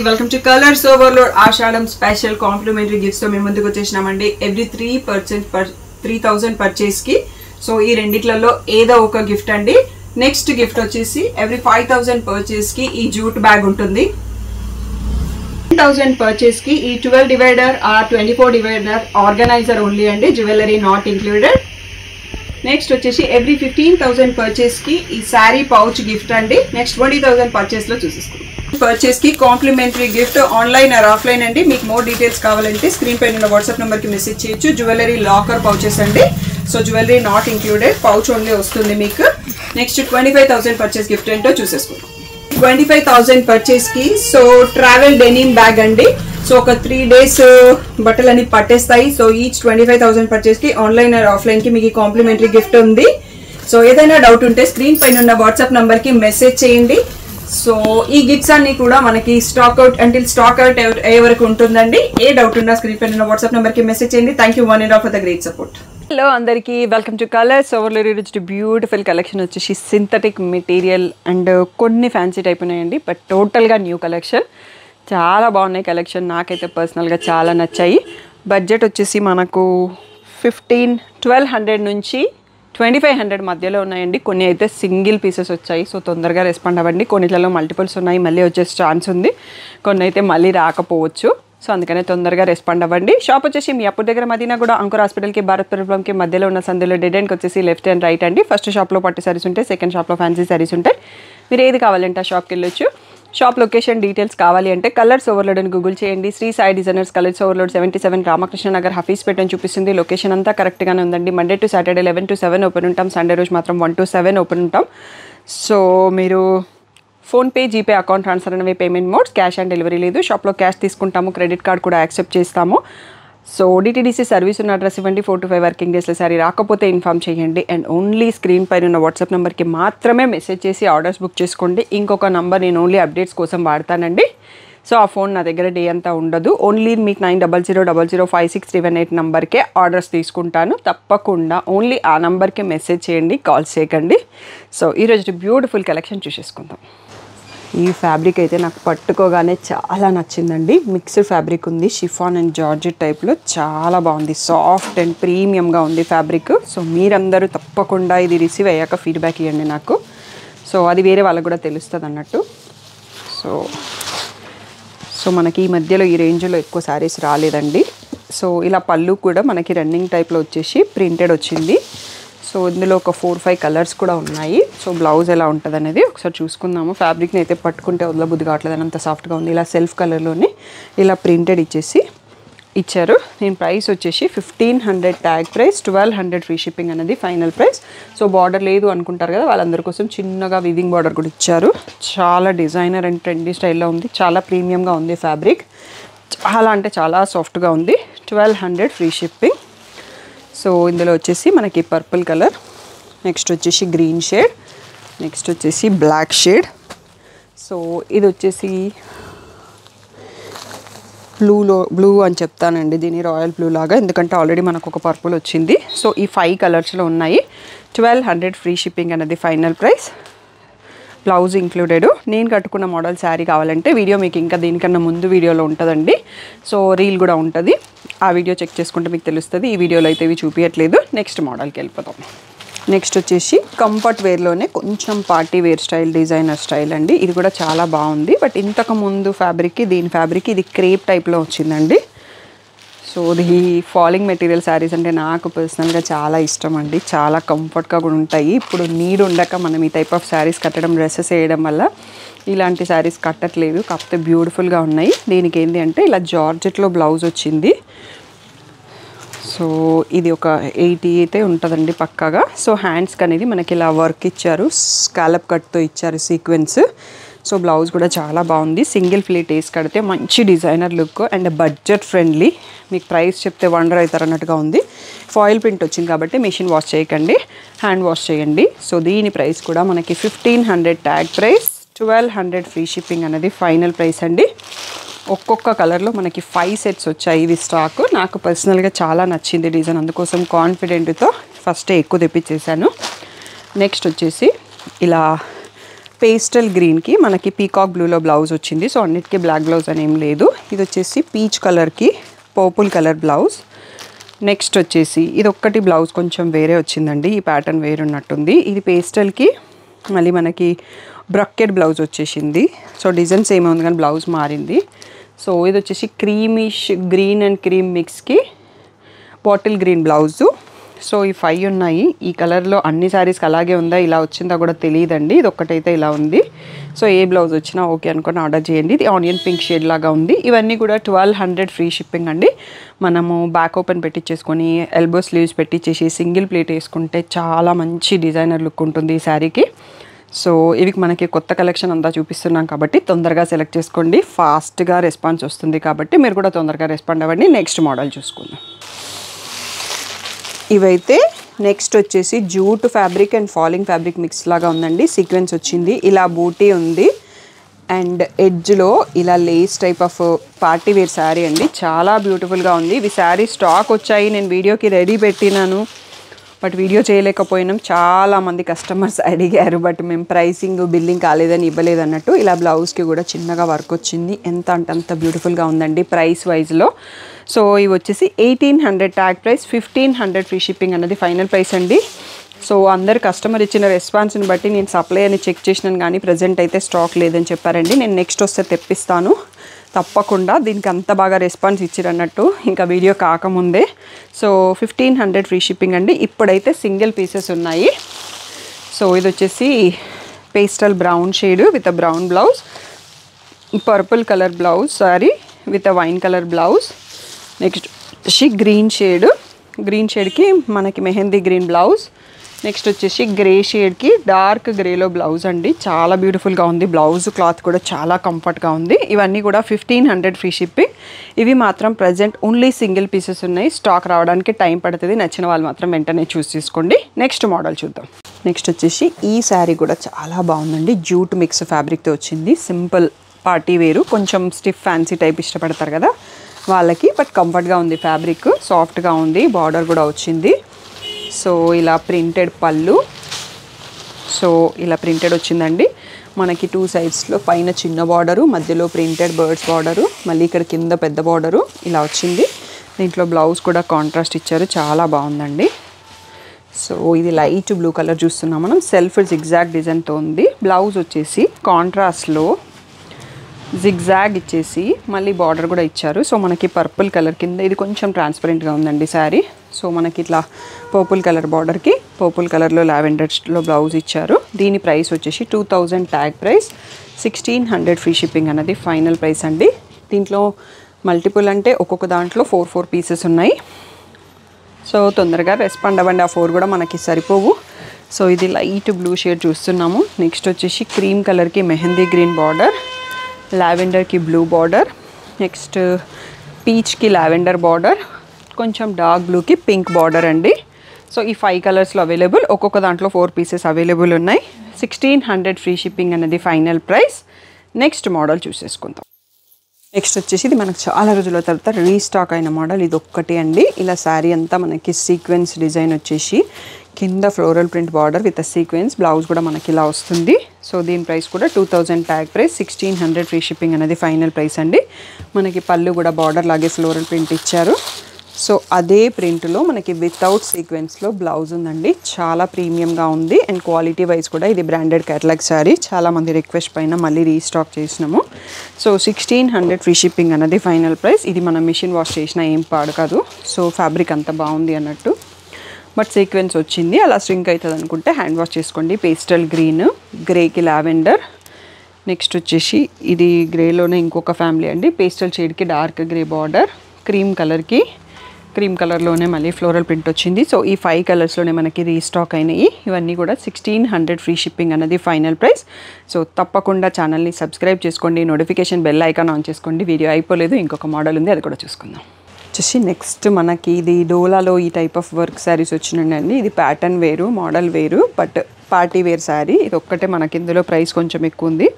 welcome to Colors Overload Ashadam special complimentary gifts తో మేము ముందుకు వచ్చేసామండి. Every 3% per 3000 purchase కి సో ఈ రెండిట్లలో ఏదో ఒక గిఫ్ట్ అండి. నెక్స్ట్ గిఫ్ట్ వచ్చేసి every 5000 purchase కి ఈ జూట్ బ్యాగ్ ఉంటుంది. 1000 purchase కి ఈ 12 divider or 24 divider organizer only అండి, jewelry not included. నెక్స్ట్ వచ్చేసి every 15000 purchase కి ఈ సారీ పౌచ్ గిఫ్ట్ అండి. నెక్స్ట్ 20000 purchase లో చూసేసుకుందాం. పర్చేస్ కి complementary gift online or offline అండి. మీకు మోర్ డీటెయిల్స్ కావాలంటే స్క్రీన్ పైన ఉన్న వాట్సాప్ నెంబర్ కి మెసేజ్ చేయొచ్చు. జ్యువెలరీ లాకర్ పౌచెస్ అండి. So jewellery not included, pouch only వస్తుంది మీకు. నెక్స్ట్ 25000 పర్చేస్ గిఫ్ట్ ఏంటో చూసేసుకుందాం. 25000 పర్చేస్ కి సో ట్రావెల్ డెనిమ్ బ్యాగ్ అండి. సో ఒక 3 days బట్టలన్నీ పట్టేస్తాయి. సో ఈచ్ 25000 పర్చేస్ కి ఆన్లైన్ ఆర్ ఆఫ్లైన్ కి మీకు కాంప్లిమెంటరీ గిఫ్ట్ ఉంది. సో ఏదైనా డౌట్ ఉంటే స్క్రీన్ పైన ఉన్న వాట్సాప్ నెంబర్ కి మెసేజ్ చేయండి. సో ఈ గిఫ్ట్స్ అన్ని కూడా మనకి stock out until stock out అయ్యే వరకు ఉంటుందండి. ఏ డౌట్ ఉన్నా స్క్రీన్ పైన ఉన్న వాట్సాప్ నెంబర్ కి మెసేజ్ చేయండి. Thank you one and all for the great support. Hello అందరికీ, వెల్కమ్ టు కలర్స్ ఓవర్లోడ్. ఈరోజు బ్యూటిఫుల్ కలెక్షన్ వచ్చేసి సింథటిక్ మెటీరియల్ అండ్ కొన్ని ఫ్యాన్సీ టైప్ ఉన్నాయండి, బట్ టోటల్గా న్యూ కలెక్షన్. చాలా బాగున్నాయి కలెక్షన్, నాకైతే పర్సనల్గా చాలా నచ్చాయి. బడ్జెట్ వచ్చేసి మనకు 1200 నుంచి 2500 మధ్యలో ఉన్నాయండి. కొన్ని అయితే సింగిల్ పీసెస్ వచ్చాయి, సో తొందరగా రెస్పాండ్ అవ్వండి. కొన్నిట్లలో మల్టిపుల్స్ ఉన్నాయి, మళ్ళీ వచ్చే ఛాన్స్ ఉంది. కొన్ని అయితే మళ్ళీ రాకపోవచ్చు, సో అందుకనే తొందరగా రెస్పాండ్ అవ్వండి. షాప్ వచ్చేసి మీ అప్పుడు దగ్గర మదీనా కూడా అంకుర్ హాస్పిటల్కి భారత్ పెట్రోల్కి మధ్యలో ఉన్న సందులో డెడ్ ఎండ్కి వచ్చేసి లెఫ్ట్ అండ్ రైట్ అండి. ఫస్ట్ షాప్లో పట్టు సారీస్ ఉంటాయి, సెకండ్ షాప్లో ఫ్యాన్సీ సారీస్ ఉంటాయి. మీరు ఏది కావాలంటే ఆ షాప్కి వెళ్ళొచ్చు. షాప్ లొకేషన్ డీటెయిల్స్ కావాలి అంటే కలర్స్ ఓవర్లోడ్ అని గూగుల్ చేయండి. Shri Sai designers colours overload 77 Ramakrishna Nagar Hafeezpet అని చూపిస్తుంది. లొకేషన్ అంతా కరెక్ట్గానే ఉందండి. Monday to Saturday 11 to 7 open ఉంటాం. సండే రోజు మాత్రం 1 to 7 ఓపెన్ ఉంటాం. సో మీరు ఫోన్పే, జీపే, అకౌంట్ ట్రాన్స్ఫర్ అనేవి payment modes. Cash on delivery లేదు. షాప్లో క్యాష్ తీసుకుంటాము, క్రెడిట్ కార్డ్ కూడా యాక్సెప్ట్ చేస్తాము. సో డిటీడీసీ సర్వీస్ ఉన్న అడ్రస్ ఇవ్వండి. 4 to 5 వర్కింగ్ డేస్లో సారీ రాకపోతే ఇన్ఫామ్ చేయండి. అండ్ ఓన్లీ స్క్రీన్ పైన ఉన్న వాట్సాప్ నెంబర్కి మాత్రమే మెసేజ్ చేసి ఆర్డర్స్ బుక్ చేసుకోండి. ఇంకొక నంబర్ నేను ఓన్లీ అప్డేట్స్ కోసం వాడతానండి. సో ఆ ఫోన్ నా దగ్గర డే అంతా ఉండదు. ఓన్లీ మీకు 9000005638 నెంబర్కే ఆర్డర్స్ తీసుకుంటాను. తప్పకుండా ఓన్లీ ఆ నెంబర్కి మెసేజ్ చేయండి, కాల్ చేయకండి. సో ఈరోజు బ్యూటిఫుల్ కలెక్షన్ చూసేసుకుందాం. ఈ ఫ్యాబ్రిక్ అయితే నాకు పట్టుకోగానే చాలా నచ్చిందండి. మిక్స్డ్ ఫ్యాబ్రిక్ ఉంది, షిఫాన్ అండ్ జార్జెట్ టైప్లో చాలా బాగుంది. సాఫ్ట్ అండ్ ప్రీమియంగా ఉంది ఫ్యాబ్రిక్. సో మీరందరూ తప్పకుండా ఇది రిసీవ్ అయ్యాక ఫీడ్బ్యాక్ ఇవ్వండి నాకు. సో అది వేరే వాళ్ళకు కూడా తెలుస్తుంది అన్నట్టు. సో మనకి ఈ మధ్యలో ఈ రేంజ్లో ఎక్కువ శారీస్ రాలేదండి. సో ఇలా పళ్ళు కూడా మనకి రన్నింగ్ టైప్లో వచ్చేసి ప్రింటెడ్ వచ్చింది. సో ఇందులో ఒక 4-5 కలర్స్ కూడా ఉన్నాయి. సో బ్లౌజ్ ఎలా ఉంటుంది అనేది ఒకసారి చూసుకుందాము. ఫ్యాబ్రిక్ని అయితే పట్టుకుంటే వదలబుద్ధి కావట్లేదు, అంత సాఫ్ట్గా ఉంది. ఇలా సెల్ఫ్ కలర్లోనే ఇలా ప్రింటెడ్ ఇచ్చారు. నేను ప్రైస్ వచ్చేసి 1500 ట్యాగ్ ప్రైస్, 1200 ఫ్రీ షిప్పింగ్ అనేది ఫైనల్ ప్రైస్. సో బార్డర్ లేదు అనుకుంటారు కదా, వాళ్ళందరి కోసం చిన్నగా వీవింగ్ బార్డర్ కూడా ఇచ్చారు. చాలా డిజైనర్ అండ్ ట్రెండీ స్టైల్లో ఉంది. చాలా ప్రీమియంగా ఉంది ఫ్యాబ్రిక్. చాలా అంటే చాలా సాఫ్ట్గా ఉంది. 1200 ఫ్రీ షిప్పింగ్. సో ఇందులో వచ్చేసి మనకి పర్పుల్ కలర్, నెక్స్ట్ వచ్చేసి గ్రీన్ షేడ్, నెక్స్ట్ వచ్చేసి బ్లాక్ షేడ్. సో ఇది వచ్చేసి బ్లూ అని చెప్తానండి, దీని రాయల్ బ్లూ లాగా, ఎందుకంటే ఆల్రెడీ మనకు ఒక పర్పుల్ వచ్చింది. సో ఈ 5 కలర్స్లో ఉన్నాయి. 1200 ఫ్రీ షిప్పింగ్ అనేది ఫైనల్ ప్రైస్, బ్లౌజ్ ఇంక్లూడెడ్. నేను కట్టుకున్న మోడల్ శారీ కావాలంటే వీడియో మీకు ఇంకా దీనికన్నా ముందు వీడియోలో ఉంటుందండి. సో రీల్ కూడా ఉంటుంది, ఆ వీడియో చెక్ చేసుకుంటే మీకు తెలుస్తుంది. ఈ వీడియోలో అయితే ఇవి చూపించట్లేదు. నెక్స్ట్ మోడల్కి వెళ్ళిపోతాం. నెక్స్ట్ వచ్చేసి కంఫర్ట్ వేర్లోనే కొంచెం party wear style, designer style అండి. ఇది కూడా చాలా బాగుంది. బట్ ఇంతకు ముందు ఫ్యాబ్రిక్కి దీని ఫ్యాబ్రిక్ ఇది క్రేప్ టైప్లో వచ్చిందండి. సో ఈ ఫాలింగ్ మెటీరియల్ శారీస్ అంటే నాకు పర్సనల్గా చాలా ఇష్టం అండి. చాలా కంఫర్ట్గా కూడా ఉంటాయి. ఇప్పుడు నీడ్ ఉండక మనం ఈ టైప్ ఆఫ్ శారీస్ కట్టడం, డ్రెస్సెస్ వేయడం వల్ల ఇలాంటి శారీస్ కట్టట్లేదు. కాకపోతే బ్యూటిఫుల్గా ఉన్నాయి. దీనికి ఏంటి అంటే ఇలా జార్జెట్లో బ్లౌజ్ వచ్చింది. సో ఇది ఒక 80 అయితే ఉంటుందండి పక్కాగా. సో హ్యాండ్స్కి అనేది మనకి ఇలా వర్క్ ఇచ్చారు, స్కాలప్ కట్తో ఇచ్చారు సీక్వెన్స్. సో బ్లౌజ్ కూడా చాలా బాగుంది. సింగిల్ ప్లేట్ వేసి కడితే మంచి designer look and budget friendly. మీకు ప్రైస్ చెప్తే వండర్ అవుతారు అన్నట్టుగా ఉంది. ఫాయిల్ ప్రింట్ వచ్చింది కాబట్టి మెషిన్ వాష్ చేయకండి, హ్యాండ్ వాష్ చేయండి. సో దీని ప్రైస్ కూడా మనకి 1500 ట్యాగ్ ప్రైస్, 1200 ఫ్రీ షిప్పింగ్ అనేది ఫైనల్ ప్రైస్ అండి. ఒక్కొక్క కలర్లో మనకి 5 సెట్స్ వచ్చాయి ఇవి స్టాక్. నాకు పర్సనల్గా చాలా నచ్చింది డిజైన్, అందుకోసం కాన్ఫిడెంట్తో ఫస్టే ఎక్కువ తెప్పించేసాను. నెక్స్ట్ వచ్చేసి ఇలా పేస్టల్ గ్రీన్కి మనకి పీకాక్ బ్లూలో బ్లౌజ్ వచ్చింది. సో అన్నిటికీ బ్లాక్ బ్లౌజ్ అని ఏం లేదు. ఇది వచ్చేసి పీచ్ కలర్కి పర్పుల్ కలర్ బ్లౌజ్. నెక్స్ట్ వచ్చేసి ఇది ఒక్కటి బ్లౌజ్ కొంచెం వేరే వచ్చిందండి, ఈ ప్యాటర్న్ వేరే ఉన్నట్టుంది. ఇది పేస్టల్కి మళ్ళీ మనకి బ్రొకెట్ బ్లౌజ్ వచ్చేసింది. సో డిజైన్స్ ఏమో ఉంది కానీ బ్లౌజ్ మారింది. సో ఇది వచ్చేసి క్రీమిష్ గ్రీన్ అండ్ క్రీమ్ మిక్స్కి బాటిల్ గ్రీన్ బ్లౌజు. సో ఈ 5 ఉన్నాయి. ఈ కలర్లో అన్ని శారీస్కి అలాగే ఉందా ఇలా వచ్చిందా కూడా తెలియదండి. ఇది ఒక్కటైతే ఇలా ఉంది. సో ఏ బ్లౌజ్ వచ్చినా ఓకే అనుకొని ఆర్డర్ చేయండి. ఇది ఆనియన్ పింక్ షేడ్ లాగా ఉంది. ఇవన్నీ కూడా 1200 ఫ్రీ షిప్పింగ్ అండి. మనము బ్యాక్ ఓపెన్ పెట్టించేసుకొని ఎల్బో స్లీవ్స్ పెట్టించేసి సింగిల్ ప్లేట్ వేసుకుంటే చాలా మంచి డిజైనర్ లుక్ ఉంటుంది ఈ శారీకి. సో ఇవి మనకి కొత్త కలెక్షన్ అంతా చూపిస్తున్నాం కాబట్టి తొందరగా సెలెక్ట్ చేసుకోండి. ఫాస్ట్గా రెస్పాన్స్ వస్తుంది కాబట్టి మీరు కూడా తొందరగా రెస్పాండ్ అవ్వండి. నెక్స్ట్ మోడల్ చూసుకుందాం. ఇవైతే నెక్స్ట్ వచ్చేసి jute fabric and falling fabric mix లాగా ఉందండి. సీక్వెన్స్ వచ్చింది, ఇలా బూటీ ఉంది అండ్ ఎడ్జ్లో ఇలా lace type of party wear sari అండి. చాలా బ్యూటిఫుల్గా ఉంది. ఇవి శారీ స్టాక్ వచ్చాయి, నేను వీడియోకి రెడీ పెట్టినాను బట్ వీడియో చేయలేకపోయినాం. చాలామంది కస్టమర్స్ అడిగారు బట్ మేము ప్రైసింగ్ బిల్లింగ్ కాలేదని ఇవ్వలేదు అన్నట్టు. ఇలా బ్లౌజ్కి కూడా చిన్నగా వర్క్ వచ్చింది. ఎంత అంటే అంత బ్యూటిఫుల్గా ఉందండి ప్రైస్ వైజ్లో. సో ఇవి వచ్చేసి 1800 ట్యాగ్ ప్రైస్, 1500 ఫ్రీ షిప్పింగ్ అన్నది ఫైనల్ ప్రైస్ అండి. సో అందరు కస్టమర్ ఇచ్చిన రెస్పాన్స్ని బట్టి నేను సప్లై అని చెక్ చేసినాను కానీ ప్రజెంట్ అయితే స్టాక్ లేదని చెప్పారండి. నేను నెక్స్ట్ వస్తే తెప్పిస్తాను తప్పకుండా. దీనికి అంత బాగా రెస్పాన్స్ ఇచ్చిరన్నట్టు ఇంకా వీడియో కాకముందే. సో 1500 ఫ్రీ షిప్పింగ్ అండి. ఇప్పుడైతే సింగిల్ పీసెస్ ఉన్నాయి. సో ఇది వచ్చేసి pastel brown shade with brown blouse, purple colour blouse sorry with wine colour blouse. Next వచ్చేసి గ్రీన్ షేడ్కి మనకి మెహందీ గ్రీన్ బ్లౌజ్. నెక్స్ట్ వచ్చేసి గ్రే షేడ్కి డార్క్ గ్రేలో బ్లౌజ్ అండి. చాలా బ్యూటిఫుల్గా ఉంది. బ్లౌజ్ క్లాత్ కూడా చాలా కంఫర్ట్గా ఉంది. ఇవన్నీ కూడా 1500 ఫ్రీ షిప్పింగ్. ఇవి మాత్రం ప్రజెంట్ ఓన్లీ సింగిల్ పీసెస్ ఉన్నాయి. స్టాక్ రావడానికి టైం పడుతుంది. నచ్చిన వాళ్ళు మాత్రం వెంటనే చూస్ చేసుకోండి. నెక్స్ట్ మోడల్ చూద్దాం. నెక్స్ట్ వచ్చేసి ఈ శారీ కూడా చాలా బాగుందండి. జూట్ మిక్స్ ఫ్యాబ్రిక్తో వచ్చింది. సింపుల్ పార్టీ వేరు, కొంచెం స్టిఫ్ ఫ్యాన్సీ టైప్ ఇష్టపడతారు కదా వాళ్ళకి, బట్ కంఫర్ట్గా ఉంది. ఫ్యాబ్రిక్ సాఫ్ట్గా ఉంది. బార్డర్ కూడా వచ్చింది. సో ఇలా ప్రింటెడ్ పళ్ళు, సో ఇలా ప్రింటెడ్ వచ్చిందండి. మనకి 2 సైడ్స్లో పైన చిన్న బార్డరు, మధ్యలో ప్రింటెడ్ బర్డ్స్ బార్డరు, మళ్ళీ ఇక్కడ కింద పెద్ద బార్డరు ఇలా వచ్చింది. దీంట్లో బ్లౌజ్ కూడా కాంట్రాస్ట్ ఇచ్చారు, చాలా బాగుందండి. సో ఇది లైట్ బ్లూ కలర్ చూస్తున్నాం మనం. సెల్ఫ్ జిగ్జాగ్ డిజైన్తో ఉంది. బ్లౌజ్ వచ్చేసి కాంట్రాస్ట్లో జిగ్జాగ్ ఇచ్చేసి మళ్ళీ బార్డర్ కూడా ఇచ్చారు. సో మనకి పర్పుల్ కలర్ కింద ఇది కొంచెం ట్రాన్స్పరెంట్గా ఉందండి శారీ. సో మనకి ఇట్లా పర్పుల్ కలర్ బార్డర్కి పర్పుల్ కలర్లో లావెండర్లో బ్లౌజ్ ఇచ్చారు. దీని ప్రైస్ వచ్చేసి 2000 ట్యాగ్ ప్రైస్, 1600 ఫ్రీ షిప్పింగ్ అన్నది ఫైనల్ ప్రైస్ అండి. దీంట్లో మల్టిపుల్ అంటే ఒక్కొక్క దాంట్లో 4 పీసెస్ ఉన్నాయి. సో తొందరగా రెస్పాండ్ అవ్వండి. ఆ 4 కూడా మనకి సరిపోవు. సో ఇది లైట్ బ్లూ షేడ్ చూస్తున్నాము. నెక్స్ట్ వచ్చేసి క్రీమ్ కలర్కి మెహందీ గ్రీన్ బార్డర్, లావెండర్కి బ్లూ బార్డర్, నెక్స్ట్ పీచ్కి లావెండర్ బార్డర్, కొంచెం డార్క్ బ్లూకి పింక్ బార్డర్ అండి. సో ఈ 5 కలర్స్లో అవైలబుల్. ఒక్కొక్క దాంట్లో 4 పీసెస్ అవైలబుల్ ఉన్నాయి. 1600 ఫ్రీ షిప్పింగ్ అనేది ఫైనల్ ప్రైస్. నెక్స్ట్ మోడల్ చూసేసుకుందాం. నెక్స్ట్ వచ్చేసి ఇది మనకు చాలా రోజుల తర్వాత రీస్టాక్ అయిన మోడల్ ఇది ఒక్కటి అండి. ఇలా శారీ అంతా మనకి సీక్వెన్స్ డిజైన్ వచ్చేసి కింద floral print border with sequence, blouse కూడా మనకి ఇలా వస్తుంది. సో దీని ప్రైస్ కూడా 2000 ట్యాగ్ ప్రైస్, 1600 ఫ్రీ షిప్పింగ్ అనేది ఫైనల్ ప్రైస్ అండి. మనకి పళ్ళు కూడా బార్డర్ లాగే ఫ్లోరల్ ప్రింట్ ఇచ్చారు. సో అదే ప్రింట్లో మనకి వితౌట్ సీక్వెన్స్లో బ్లౌజ్ ఉందండి. చాలా ప్రీమియంగా ఉంది అండ్ క్వాలిటీ వైజ్ కూడా ఇది బ్రాండెడ్ కేటలాగ్ శారీ. చాలామంది రిక్వెస్ట్ పైన మళ్ళీ రీస్టాక్ చేసినాము. సో 1600 ఫ్రీ షిప్పింగ్ అన్నది ఫైనల్ ప్రైస్. ఇది మనం మిషన్ వాష్ చేసినా ఏం పాడు కాదు. సో ఫ్యాబ్రిక్ అంత బాగుంది అన్నట్టు, బట్ సీక్వెన్స్ వచ్చింది. అలా స్ట్రింక్ అవుతుంది అనుకుంటే హ్యాండ్ వాష్ చేసుకోండి. పేస్టల్ గ్రీన్, గ్రేకి లావెండర్, నెక్స్ట్ వచ్చేసి ఇది గ్రేలోనే ఇంకొక ఫ్యామిలీ అండి. పేస్టల్ షేడ్కి డార్క్ గ్రే బార్డర్, క్రీమ్ కలర్లోనే మళ్ళీ ఫ్లోరల్ ప్రింట్ వచ్చింది. సో ఈ 5 కలర్స్లోనే మనకి రీస్టాక్ అయినాయి. ఇవన్నీ కూడా 1600 ఫ్రీ షిప్పింగ్ అనేది ఫైనల్ ప్రైస్. సో తప్పకుండా ఛానల్ని సబ్స్క్రైబ్ చేసుకోండి, నోటిఫికేషన్ బెల్ ఐకాన్ ఆన్ చేసుకోండి. వీడియో అయిపోలేదు, ఇంకొక మోడల్ ఉంది, అది కూడా చూసుకుందాం. వచ్చేసి నెక్స్ట్ మనకి ఇది డోలాలో ఈ టైప్ ఆఫ్ వర్క్ శారీస్ వచ్చినాయండి. ఇది ప్యాటర్న్ వేరు, మోడల్ వేరు, బట్ పార్టీ వేర్ శారీ. ఇది ఒక్కటే మనకి ఇందులో ప్రైస్ కొంచెం ఎక్కువ ఉంది.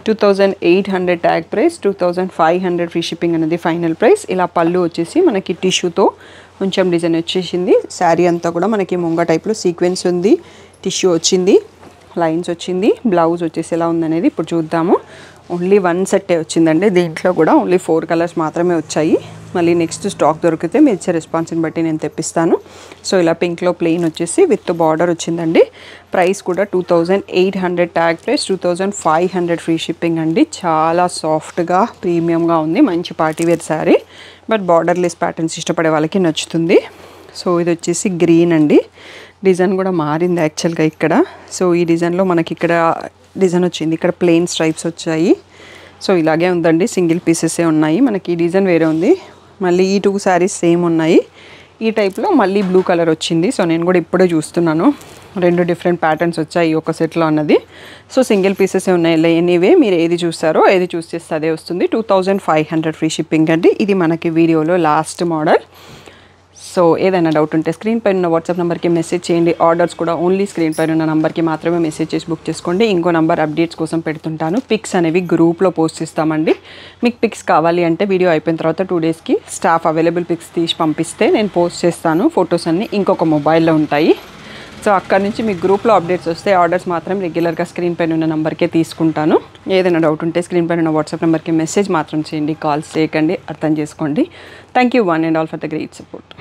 2800 ట్యాగ్ ప్రైస్, 2500 ఫ్రీ షిప్పింగ్ అనేది ఫైనల్ ప్రైస్. ఇలా పళ్ళు వచ్చేసి మనకి టిష్యూతో కొంచెం డిజైన్ వచ్చేసింది. శారీ అంతా కూడా మనకి ముంగ టైప్లో సీక్వెన్స్ ఉంది, టిష్యూ వచ్చింది. లైన్స్ వచ్చింది. బ్లౌజ్ వచ్చేసి ఎలా ఉందనేది ఇప్పుడు చూద్దాము. ఓన్లీ 1 సెట్టే వచ్చిందండి. దీంట్లో కూడా ఓన్లీ 4 కలర్స్ మాత్రమే వచ్చాయి. మళ్ళీ నెక్స్ట్ స్టాక్ దొరికితే మీరు ఇచ్చే రెస్పాన్స్ని బట్టి నేను తెప్పిస్తాను. సో ఇలా పింక్లో ప్లెయిన్ వచ్చేసి విత్ బార్డర్ వచ్చిందండి. ప్రైస్ కూడా 2800 ట్యాగ్ ప్రైస్, 2500 ఫ్రీ షిప్పింగ్ అండి. చాలా సాఫ్ట్గా ప్రీమియంగా ఉంది. మంచి party wear sari, but borderless patterns ఇష్టపడే వాళ్ళకి నచ్చుతుంది. సో ఇది వచ్చేసి గ్రీన్ అండి. డిజైన్ కూడా మారింది యాక్చువల్గా ఇక్కడ. సో ఈ డిజైన్లో మనకి ఇక్కడ డిజైన్ వచ్చింది, ఇక్కడ ప్లెయిన్ స్ట్రైప్స్ వచ్చాయి. సో ఇలాగే ఉందండి, సింగిల్ పీసెసే ఉన్నాయి. మనకి ఈ డిజైన్ వేరే ఉంది. మళ్ళీ ఈ 2 శారీస్ సేమ్ ఉన్నాయి. ఈ టైప్లో మళ్ళీ బ్లూ కలర్ వచ్చింది. సో నేను కూడా ఇప్పుడే చూస్తున్నాను, 2 డిఫరెంట్ ప్యాటర్న్స్ వచ్చాయి ఒక సెట్లో అన్నది. సో సింగిల్ పీసెసే ఉన్నాయి. ఎనీవే మీరు ఏది చూస్తారో ఏది చూస్ చేస్తే అదే వస్తుంది. 2500 ఫ్రీ షిప్పింగ్ అండి. ఇది మనకి వీడియోలో లాస్ట్ మోడల్. సో ఏదైనా డౌట్ ఉంటే స్క్రీన్ పైన ఉన్న వాట్సాప్ నెంబర్కి మెసేజ్ చేయండి. ఆర్డర్స్ కూడా ఓన్లీ స్క్రీన్ పైన ఉన్న నెంబర్కి మాత్రమే మెసేజ్ చేసి బుక్ చేసుకోండి. ఇంకో నెంబర్ అప్డేట్స్ కోసం పెడుతుంటాను. పిక్స్ అనేవి గ్రూప్లో పోస్ట్ చేస్తామండి. మీకు పిక్స్ కావాలి అంటే వీడియో అయిపోయిన తర్వాత 2 డేస్కి స్టాఫ్ అవైలబుల్ పిక్స్ తీసి పంపిస్తే నేను పోస్ట్ చేస్తాను. ఫొటోస్ అన్నీ ఇంకొక మొబైల్లో ఉంటాయి. సో అక్కడి నుంచి మీకు గ్రూప్లో అప్డేట్స్ వస్తే ఆర్డర్స్ మాత్రం రెగ్యులర్గా స్క్రీన్ పైన ఉన్న నెంబర్కే తీసుకుంటాను. ఏదైనా డౌట్ ఉంటే స్క్రీన్ పైన ఉన్న వాట్సాప్ నెంబర్కి మెసేజ్ మాత్రం చేయండి, కాల్స్ చేయకండి. అర్థం చేసుకోండి. Thank you one and all for the great support.